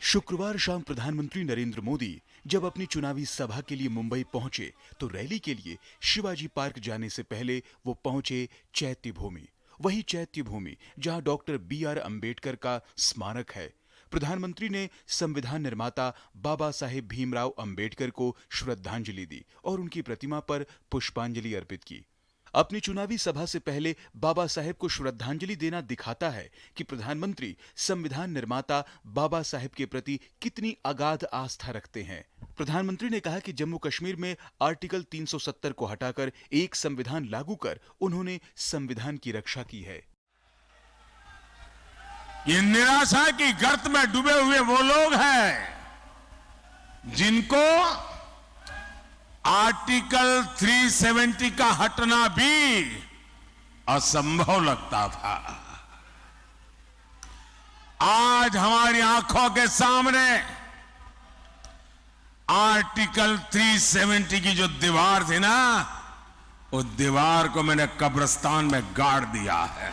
शुक्रवार शाम प्रधानमंत्री नरेंद्र मोदी जब अपनी चुनावी सभा के लिए मुंबई पहुंचे तो रैली के लिए शिवाजी पार्क जाने से पहले वो पहुंचे चैत्य भूमि। वही चैत्य भूमि जहां डॉक्टर बी.आर. अंबेडकर का स्मारक है। प्रधानमंत्री ने संविधान निर्माता बाबा साहेब भीमराव अंबेडकर को श्रद्धांजलि दी और उनकी प्रतिमा पर पुष्पांजलि अर्पित की। अपनी चुनावी सभा से पहले बाबा साहेब को श्रद्धांजलि देना दिखाता है कि प्रधानमंत्री संविधान निर्माता बाबा साहेब के प्रति कितनी अगाध आस्था रखते हैं। प्रधानमंत्री ने कहा कि जम्मू कश्मीर में आर्टिकल 370 को हटाकर एक संविधान लागू कर उन्होंने संविधान की रक्षा की है। ये निराशा की गर्त में डूबे हुए वो लोग हैं जिनको आर्टिकल 370 का हटना भी असंभव लगता था। आज हमारी आंखों के सामने आर्टिकल 370 की जो दीवार थी ना, उस दीवार को मैंने कब्रिस्तान में गाड़ दिया है।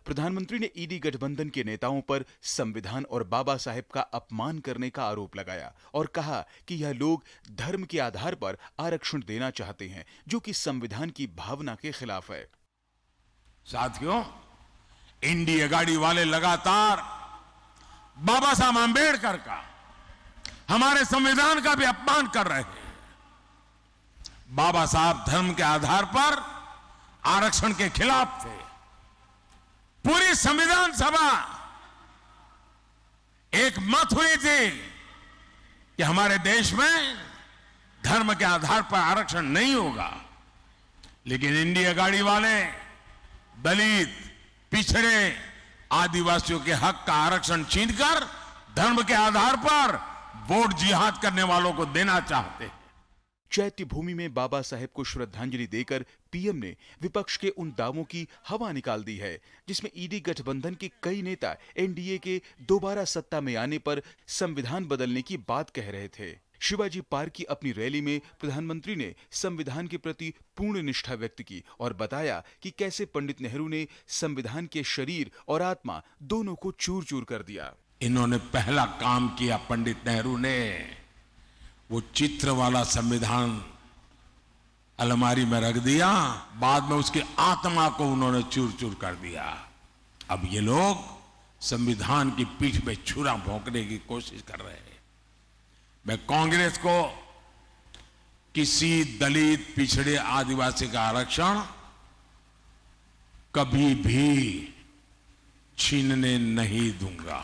प्रधानमंत्री ने ईडी गठबंधन के नेताओं पर संविधान और बाबा साहेब का अपमान करने का आरोप लगाया और कहा कि यह लोग धर्म के आधार पर आरक्षण देना चाहते हैं, जो कि संविधान की भावना के खिलाफ है। साथियों, इंडी अगाड़ी वाले लगातार बाबा साहब आंबेडकर का, हमारे संविधान का भी अपमान कर रहे हैं। बाबा साहब धर्म के आधार पर आरक्षण के खिलाफ थे। पूरी संविधान सभा एक मत हुई थी कि हमारे देश में धर्म के आधार पर आरक्षण नहीं होगा, लेकिन इंडिया अगाड़ी वाले दलित, पिछड़े, आदिवासियों के हक का आरक्षण छीनकर धर्म के आधार पर वोट जिहाद करने वालों को देना चाहते हैं। चैत्य भूमि में बाबा साहेब को श्रद्धांजलि देकर पीएम ने विपक्ष के उन दावों की हवा निकाल दी है जिसमें ईडी गठबंधन के कई नेता एनडीए के दोबारा सत्ता में आने पर संविधान बदलने की बात कह रहे थे। शिवाजी पार्क की अपनी रैली में प्रधानमंत्री ने संविधान के प्रति पूर्ण निष्ठा व्यक्त की और बताया कि कैसे पंडित नेहरू ने संविधान के शरीर और आत्मा दोनों को चूर चूर कर दिया। इन्होंने पहला काम किया, पंडित नेहरू ने वो चित्र वाला संविधान अलमारी में रख दिया, बाद में उसकी आत्मा को उन्होंने चूर चूर कर दिया। अब ये लोग संविधान की पीठ पे छुरा भोंकने की कोशिश कर रहे हैं। मैं कांग्रेस को किसी दलित, पिछड़े, आदिवासी का आरक्षण कभी भी छीनने नहीं दूंगा।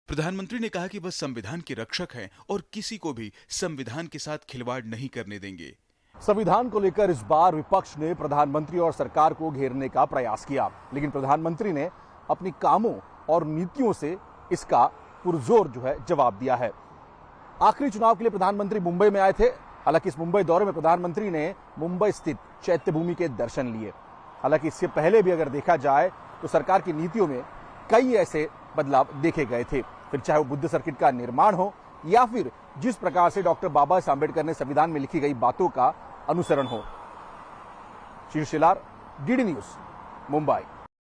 प्रधानमंत्री ने कहा कि वह संविधान के रक्षक हैं और किसी को भी संविधान के साथ खिलवाड़ नहीं करने देंगे। संविधान को लेकर इस बार विपक्ष ने प्रधानमंत्री और सरकार को घेरने का प्रयास किया, लेकिन प्रधानमंत्री ने अपनी कामों और नीतियों से इसका पुरजोर जवाब दिया है। आखिरी चुनाव के लिए प्रधानमंत्री मुंबई में आए थे। हालांकि इस मुंबई दौरे में प्रधानमंत्री ने मुंबई स्थित चैत्य भूमि के दर्शन लिए। हालांकि इससे पहले भी अगर देखा जाए तो सरकार की नीतियों में कई ऐसे बदलाव देखे गए थे, फिर चाहे वो बुद्ध सर्किट का निर्माण हो या फिर जिस प्रकार से डॉक्टर बाबा साहेब आंबेडकर ने संविधान में लिखी गई बातों का अनुसरण हो। शीर्ष शिलार, डीडी न्यूज, मुंबई।